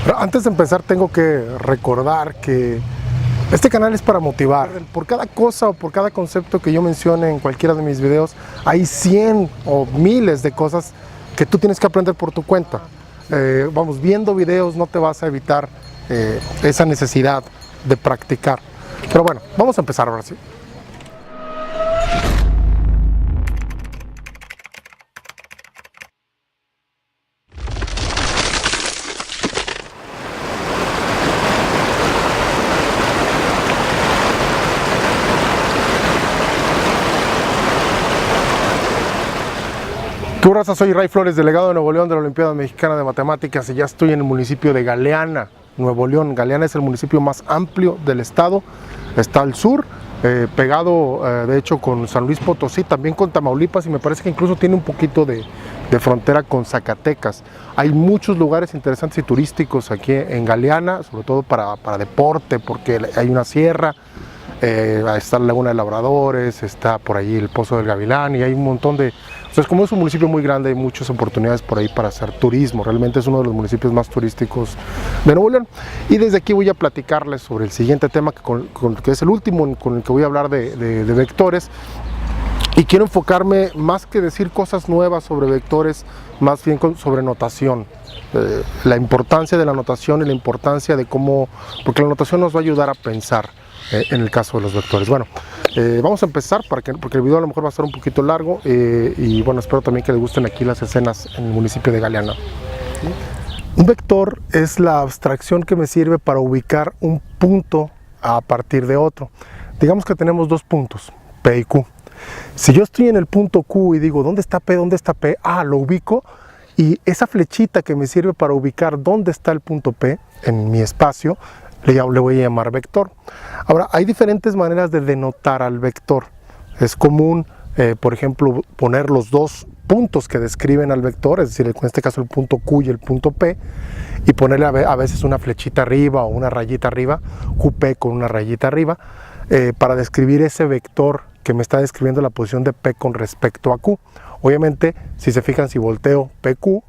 Pero antes de empezar tengo que recordar que este canal es para motivar. Por cada cosa o por cada concepto que yo mencione en cualquiera de mis videos, hay 100 o miles de cosas que tú tienes que aprender por tu cuenta. Vamos, viendo videos no te vas a evitar esa necesidad de practicar. Pero bueno, vamos a empezar ahora sí. ¿Qué raza? Soy Ray Flores, delegado de Nuevo León de la Olimpiada Mexicana de Matemáticas, y ya estoy en el municipio de Galeana, Nuevo León. Galeana es el municipio más amplio del estado, está al sur, pegado de hecho con San Luis Potosí, también con Tamaulipas, y me parece que incluso tiene un poquito de frontera con Zacatecas. Hay muchos lugares interesantes y turísticos aquí en Galeana, sobre todo para deporte, porque hay una sierra. Está la Laguna de Labradores, está por ahí el Pozo del Gavilán, y hay un montón de... Entonces, como es un municipio muy grande, hay muchas oportunidades por ahí para hacer turismo. Realmente es uno de los municipios más turísticos de Nuevo León. Y desde aquí voy a platicarles sobre el siguiente tema, que es el último con el que voy a hablar de vectores. Y quiero enfocarme, más que decir cosas nuevas sobre vectores, más bien sobre notación. La importancia de la notación y la importancia de cómo... Porque la notación nos va a ayudar a pensar en el caso de los vectores. Bueno, vamos a empezar porque el video a lo mejor va a ser un poquito largo, y bueno, espero también que les gusten aquí las escenas en el municipio de Galeana. Un vector es la abstracción que me sirve para ubicar un punto a partir de otro. Digamos que tenemos dos puntos, P y Q. Si yo estoy en el punto Q y digo, ¿dónde está P? ¿Dónde está P? Lo ubico, y esa flechita que me sirve para ubicar dónde está el punto P en mi espacio, le voy a llamar vector. Ahora, hay diferentes maneras de denotar al vector. Es común, por ejemplo, poner los dos puntos que describen al vector, es decir, en este caso el punto Q y el punto P, y ponerle a veces una flechita arriba o una rayita arriba, QP con una rayita arriba, para describir ese vector que me está describiendo la posición de P con respecto a Q. Obviamente, si se fijan, si volteo PQ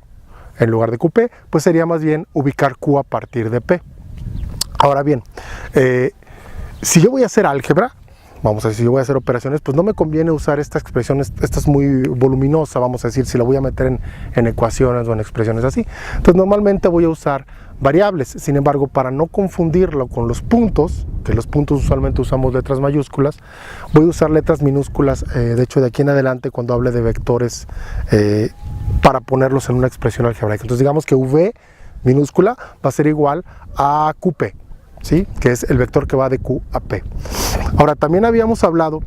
en lugar de QP, pues sería más bien ubicar Q a partir de P. Ahora bien, si yo voy a hacer álgebra, vamos a decir, si yo voy a hacer operaciones, pues no me conviene usar esta expresión, esta es muy voluminosa, vamos a decir, si la voy a meter en ecuaciones o en expresiones así. Entonces normalmente voy a usar variables. Sin embargo, para no confundirlo con los puntos, que los puntos usualmente usamos letras mayúsculas, voy a usar letras minúsculas, de hecho de aquí en adelante cuando hable de vectores, para ponerlos en una expresión algebraica. Entonces digamos que V minúscula va a ser igual a QP, ¿sí? Que es el vector que va de Q a P. Ahora, también habíamos hablado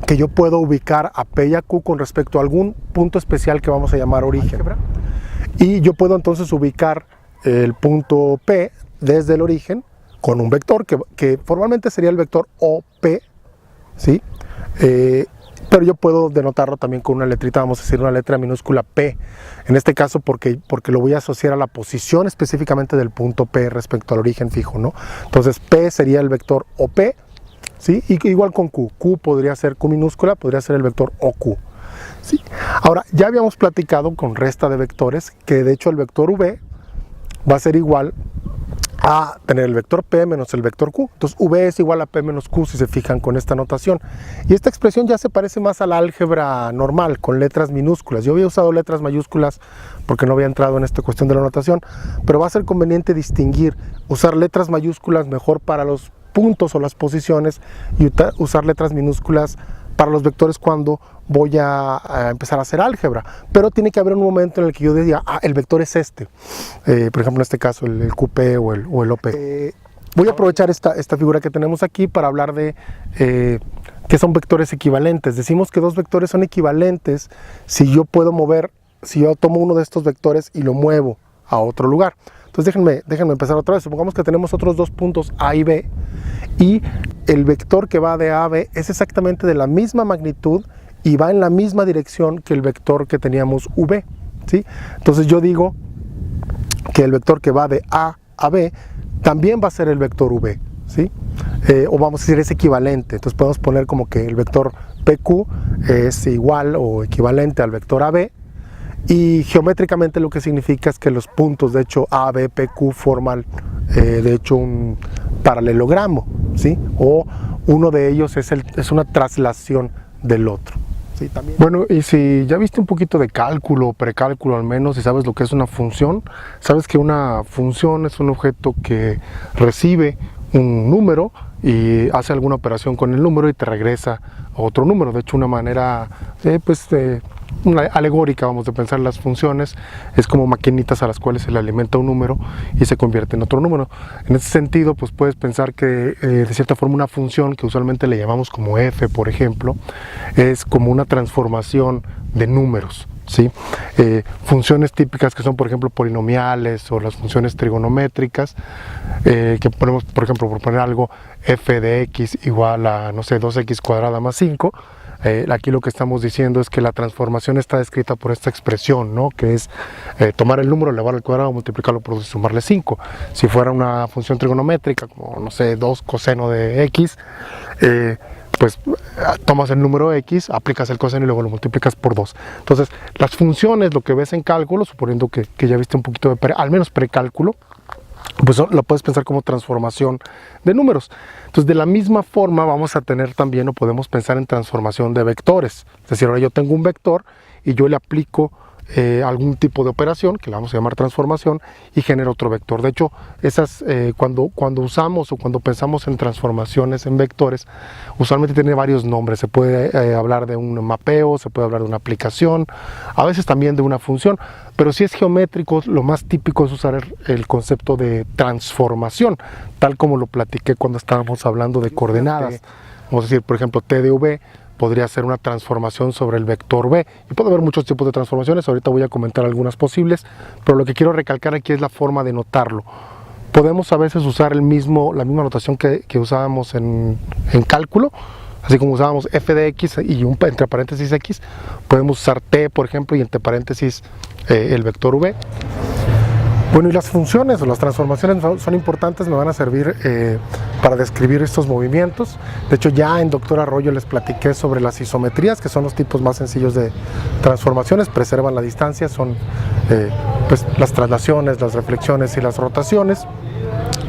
que yo puedo ubicar a P y a Q con respecto a algún punto especial que vamos a llamar origen. Y yo puedo entonces ubicar el punto P desde el origen con un vector que formalmente sería el vector OP, ¿sí? Pero yo puedo denotarlo también con una letrita, vamos a decir una letra minúscula P, en este caso porque lo voy a asociar a la posición específicamente del punto P respecto al origen fijo, ¿no? Entonces P sería el vector OP, ¿sí? Y igual con Q, Q podría ser Q minúscula, podría ser el vector OQ, ¿sí? Ahora, ya habíamos platicado con resta de vectores que de hecho el vector V va a ser igual a tener el vector P menos el vector Q. Entonces V es igual a P menos Q, si se fijan con esta notación. Y esta expresión ya se parece más a la álgebra normal, con letras minúsculas. Yo había usado letras mayúsculas porque no había entrado en esta cuestión de la notación, pero va a ser conveniente distinguir, usar letras mayúsculas mejor para los puntos o las posiciones, y usar letras minúsculas para los vectores cuando voy a empezar a hacer álgebra. Pero tiene que haber un momento en el que yo diga, el vector es este. Por ejemplo, en este caso, el QP o el OP. Voy a aprovechar esta figura que tenemos aquí para hablar de qué son vectores equivalentes. Decimos que dos vectores son equivalentes si yo puedo mover, si yo tomo uno de estos vectores y lo muevo a otro lugar. Entonces déjenme empezar otra vez. Supongamos que tenemos otros dos puntos A y B, y el vector que va de A a B es exactamente de la misma magnitud y va en la misma dirección que el vector que teníamos V, ¿sí? Entonces yo digo que el vector que va de A a B también va a ser el vector V, ¿sí? O vamos a decir es equivalente. Entonces podemos poner como que el vector PQ es igual o equivalente al vector AB, y geométricamente lo que significa es que los puntos, de hecho A, B, P, Q forman de hecho un paralelogramo, ¿sí? O uno de ellos es una traslación del otro. Sí, también. Bueno, y si ya viste un poquito de cálculo, precálculo al menos, y sabes lo que es una función, sabes que una función es un objeto que recibe un número y hace alguna operación con el número y te regresa a otro número. De hecho, una manera una alegórica, vamos a pensar las funciones, es como maquinitas a las cuales se le alimenta un número y se convierte en otro número. En ese sentido, pues puedes pensar que de cierta forma una función que usualmente le llamamos como f, por ejemplo, es como una transformación de números, ¿sí? Funciones típicas que son, por ejemplo, polinomiales o las funciones trigonométricas, que ponemos, por ejemplo, por poner algo, f de x igual a, no sé, 2x cuadrada más 5. Aquí lo que estamos diciendo es que la transformación está descrita por esta expresión, ¿no? Que es tomar el número, elevarlo al cuadrado, multiplicarlo por 2 y sumarle 5. Si fuera una función trigonométrica, como, no sé, 2 coseno de x, pues tomas el número x, aplicas el coseno y luego lo multiplicas por 2. Entonces, las funciones, lo que ves en cálculo, suponiendo que ya viste un poquito de al menos precálculo, pues lo puedes pensar como transformación de números. Entonces, de la misma forma vamos a tener también, o podemos pensar en transformación de vectores. Es decir, ahora yo tengo un vector y yo le aplico algún tipo de operación, que la vamos a llamar transformación, y genera otro vector. De hecho, esas cuando usamos o cuando pensamos en transformaciones en vectores, usualmente tiene varios nombres. Se puede hablar de un mapeo, se puede hablar de una aplicación, a veces también de una función, pero si es geométrico, lo más típico es usar el concepto de transformación, tal como lo platiqué cuando estábamos hablando de coordenadas. Vamos a decir, por ejemplo, T de V podría ser una transformación sobre el vector B, y puede haber muchos tipos de transformaciones. Ahorita voy a comentar algunas posibles, pero lo que quiero recalcar aquí es la forma de notarlo. Podemos a veces usar la misma notación que usábamos en cálculo, así como usábamos f de x y entre paréntesis x, podemos usar t, por ejemplo, y entre paréntesis el vector v. Bueno, y las funciones o las transformaciones son importantes, me van a servir para describir estos movimientos. De hecho, ya en Doctor Arroyo les platiqué sobre las isometrías, que son los tipos más sencillos de transformaciones, preservan la distancia, son pues, las traslaciones, las reflexiones y las rotaciones.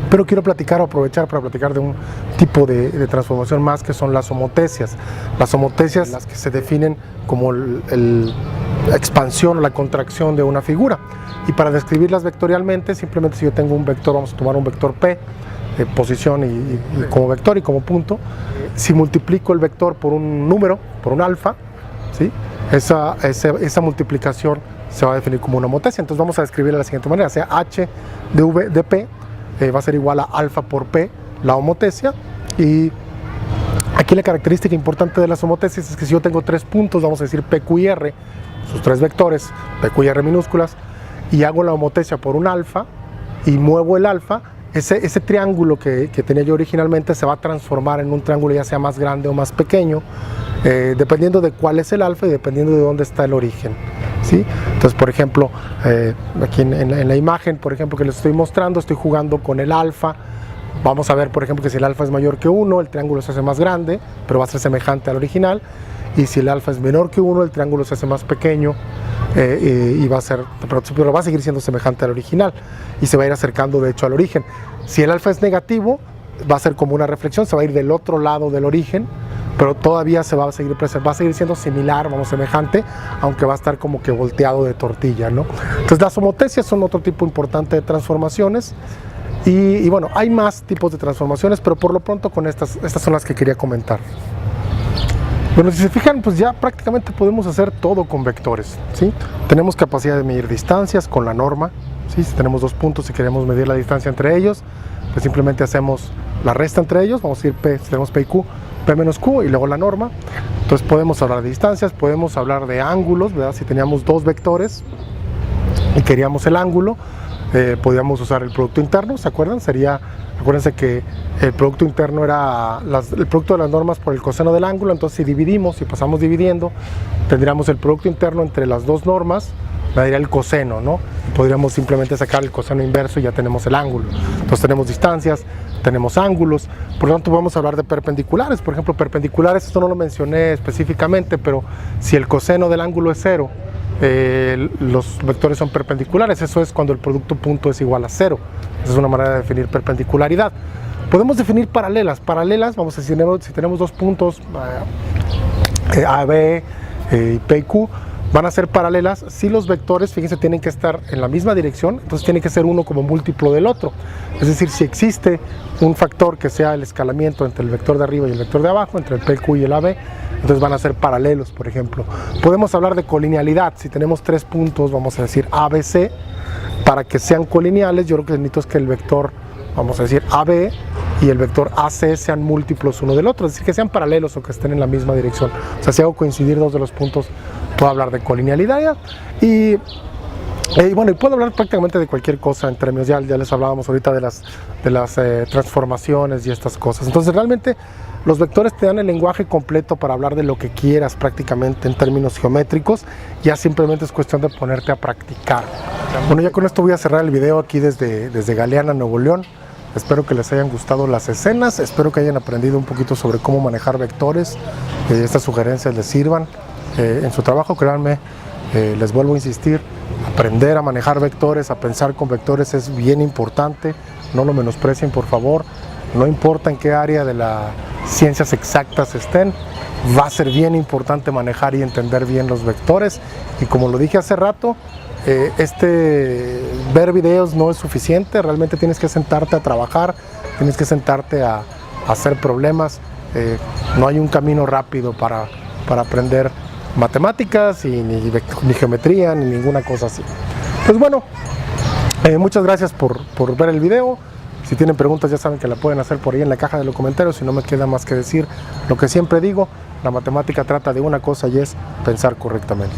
Pero quiero aprovechar para platicar de un tipo de transformación más, que son las homotecias. Las homotecias, las que se definen como la expansión o la contracción de una figura. Y para describirlas vectorialmente, simplemente si yo tengo un vector, vamos a tomar un vector P, posición y como vector y como punto. Si multiplico el vector por un número, por un alfa, ¿sí? esa multiplicación se va a definir como una homotecia. Entonces vamos a describirla de la siguiente manera, sea h de v de p va a ser igual a alfa por p, la homotecia. Y aquí la característica importante de las homotecias es que si yo tengo 3 puntos, vamos a decir p, q y r, sus 3 vectores, p, q y r minúsculas, y hago la homotecia por un alfa y muevo el alfa, ese triángulo que tenía yo originalmente se va a transformar en un triángulo ya sea más grande o más pequeño, dependiendo de cuál es el alfa y dependiendo de dónde está el origen, ¿sí? Entonces, por ejemplo, aquí en la imagen, por ejemplo, que les estoy mostrando, estoy jugando con el alfa. Vamos a ver, por ejemplo, que si el alfa es mayor que 1, el triángulo se hace más grande, pero va a ser semejante al original. Y si el alfa es menor que 1, el triángulo se hace más pequeño y va a ser, pero va a seguir siendo semejante al original y se va a ir acercando de hecho al origen. Si el alfa es negativo, va a ser como una reflexión, se va a ir del otro lado del origen, pero todavía va a seguir siendo similar, semejante, aunque va a estar como que volteado de tortilla, ¿no? Entonces las homotecias son otro tipo importante de transformaciones. Y bueno, hay más tipos de transformaciones, pero por lo pronto con estas son las que quería comentar. Bueno, si se fijan, pues ya prácticamente podemos hacer todo con vectores, ¿sí? Tenemos capacidad de medir distancias con la norma, ¿sí? Si tenemos 2 puntos y queremos medir la distancia entre ellos, pues simplemente hacemos la resta entre ellos, vamos a decir P, si tenemos P y Q, P menos Q y luego la norma. Entonces podemos hablar de distancias, podemos hablar de ángulos, ¿verdad? Si teníamos 2 vectores y queríamos el ángulo, podíamos usar el producto interno, ¿se acuerdan? Acuérdense que el producto interno era el producto de las normas por el coseno del ángulo. Entonces si pasamos dividiendo, tendríamos el producto interno entre las 2 normas, me daría el coseno, ¿no? Podríamos simplemente sacar el coseno inverso y ya tenemos el ángulo. Entonces tenemos distancias, tenemos ángulos, por lo tanto vamos a hablar de perpendiculares. Por ejemplo, perpendiculares, esto no lo mencioné específicamente, pero si el coseno del ángulo es 0 los vectores son perpendiculares. Eso es cuando el producto punto es igual a 0. Esa es una manera de definir perpendicularidad. Podemos definir paralelas. Paralelas, vamos a decir, si tenemos dos puntos A, B y P y Q, van a ser paralelas si los vectores, fíjense, tienen que estar en la misma dirección, entonces tiene que ser uno como múltiplo del otro. Es decir, si existe un factor que sea el escalamiento entre el vector de arriba y el vector de abajo, entre el PQ y el AB, entonces van a ser paralelos, por ejemplo. Podemos hablar de colinealidad. Si tenemos tres puntos, vamos a decir ABC, para que sean colineales, yo lo que necesito es que el vector, vamos a decir AB, y el vector AC sean múltiplos uno del otro, es decir, que sean paralelos o que estén en la misma dirección. O sea, si hago coincidir dos de los puntos, puedo hablar de colinealidad. Y bueno, y puedo hablar prácticamente de cualquier cosa en términos, ya les hablábamos ahorita de las transformaciones y estas cosas. Entonces realmente los vectores te dan el lenguaje completo para hablar de lo que quieras prácticamente en términos geométricos. Ya simplemente es cuestión de ponerte a practicar. Bueno, ya con esto voy a cerrar el video aquí desde Galeana, Nuevo León. Espero que les hayan gustado las escenas, espero que hayan aprendido un poquito sobre cómo manejar vectores. Estas sugerencias les sirvan en su trabajo. Créanme, les vuelvo a insistir, aprender a manejar vectores, a pensar con vectores es bien importante. No lo menosprecien, por favor. No importa en qué área de las ciencias exactas estén, va a ser bien importante manejar y entender bien los vectores. Y como lo dije hace rato, ver videos no es suficiente, realmente tienes que sentarte a trabajar, tienes que sentarte a hacer problemas. No hay un camino rápido para aprender matemáticas y ni geometría ni ninguna cosa así. Pues bueno, muchas gracias por ver el video. Si tienen preguntas ya saben que la pueden hacer por ahí en la caja de los comentarios. Si no me queda más que decir lo que siempre digo, la matemática trata de una cosa y es pensar correctamente.